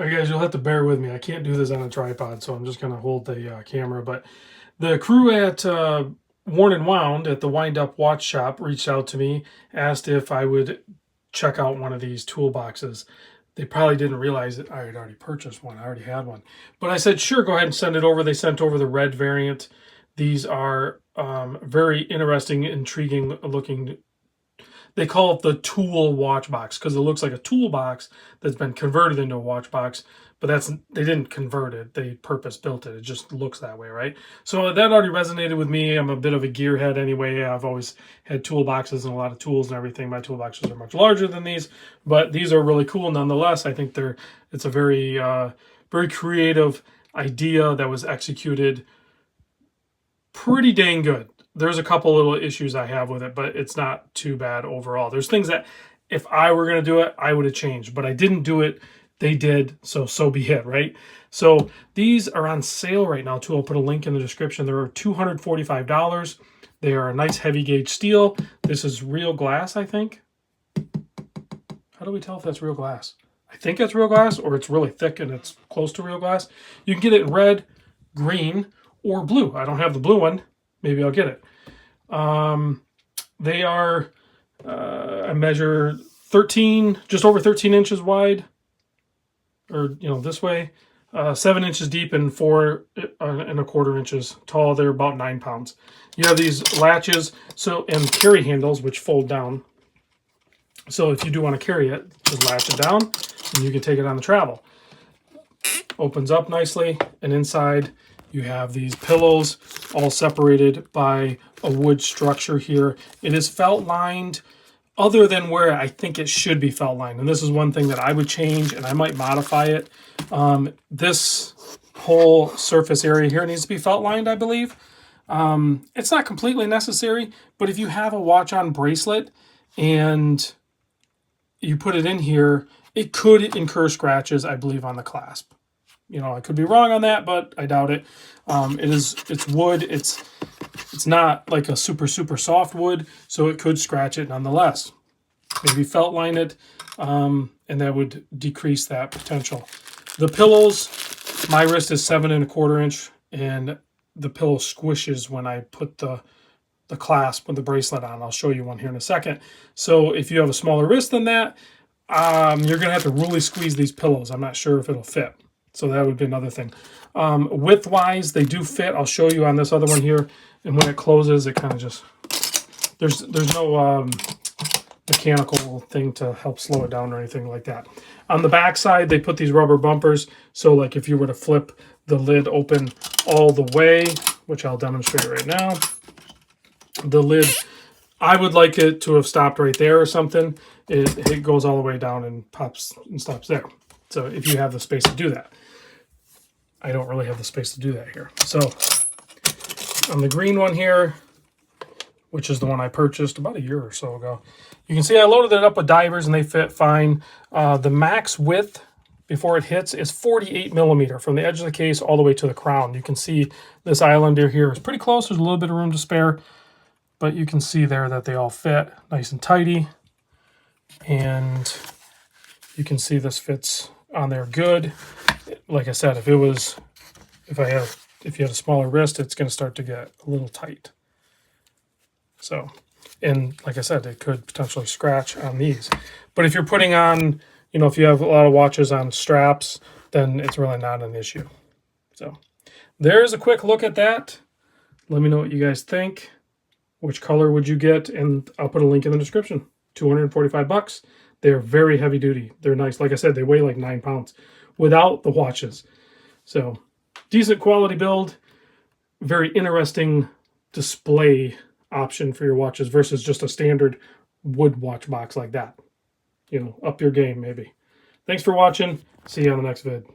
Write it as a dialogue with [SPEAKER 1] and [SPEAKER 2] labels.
[SPEAKER 1] All right, guys, you'll have to bear with me. I can't do this on a tripod, so I'm just going to hold the camera. But the crew at Worn and Wound at the Wind Up Watch Shop reached out to me, asked if I would check out one of these toolboxes. They probably didn't realize that I had already purchased one. I already had one. But I said, sure, go ahead and send it over. They sent over the red variant. These are very interesting, intriguing looking. They call it the tool watch box because it looks like a toolbox that's been converted into a watch box, but they didn't convert it. They purpose built it. It just looks that way, right? So that already resonated with me. I'm a bit of a gearhead anyway. I've always had toolboxes and a lot of tools and everything. My toolboxes are much larger than these, but these are really cool nonetheless. I think it's a very very creative idea that was executed pretty dang good. There's a couple little issues I have with it, but it's not too bad overall. There's things that if I were going to do it, I would have changed, but I didn't do it. They did, so be it, right? So these are on sale right now too. I'll put a link in the description. They're $245. They are a nice heavy gauge steel. This is real glass, I think. How do we tell if that's real glass? I think it's real glass, or it's really thick and it's close to real glass. You can get it in red, green, or blue. I don't have the blue one. Maybe I'll get it. They are, I measure 13, just over 13 inches wide, or, this way, 7 inches deep and 4.25 inches tall. They're about 9 pounds. You have these latches, and carry handles, which fold down. So if you do want to carry it, just latch it down and you can take it on the travel. Opens up nicely, and inside you have these pillows all separated by a wood structure here. It is felt lined other than where I think it should be felt lined. And this is one thing that I would change, and I might modify it. This whole surface area here needs to be felt lined, I believe. It's not completely necessary, but if you have a watch on bracelet and you put it in here, it could incur scratches, I believe, on the clasp. I could be wrong on that, but I doubt it. It's wood. It's not like a super soft wood, so it could scratch it nonetheless. Maybe felt line it, and that would decrease that potential. The pillows, my wrist is 7.25 inch, and the pillow squishes when I put the clasp with the bracelet on. I'll show you one here in a second. So if you have a smaller wrist than that, you're going to have to really squeeze these pillows. I'm not sure if it'll fit. So that would be another thing. Width-wise, they do fit. I'll show you on this other one here. And when it closes, it kind of just... There's no mechanical thing to help slow it down or anything like that. On the back side, they put these rubber bumpers. So like if you were to flip the lid open all the way, which I'll demonstrate right now, the lid, I would like it to have stopped right there or something. It goes all the way down and pops and stops there. So if you have the space to do that. I don't really have the space to do that here. So on the green one here, which is the one I purchased about a year or so ago, you can see I loaded it up with divers and they fit fine. The max width before it hits is 48 millimeter from the edge of the case all the way to the crown. You can see this islander here is pretty close. There's a little bit of room to spare, but you can see there that they all fit nice and tidy. And you can see this fits on there good. Like I said, if you had a smaller wrist, it's going to start to get a little tight. So, and like I said, it could potentially scratch on these. But if you're putting on, if you have a lot of watches on straps, then it's really not an issue. So there's a quick look at that. Let me know what you guys think. Which color would you get? And I'll put a link in the description. $245. They're very heavy duty. They're nice. Like I said, they weigh like 9 pounds without the watches. So decent quality build. Very interesting display option for your watches versus just a standard wood watch box like that. Up your game maybe. Thanks for watching. See you on the next vid.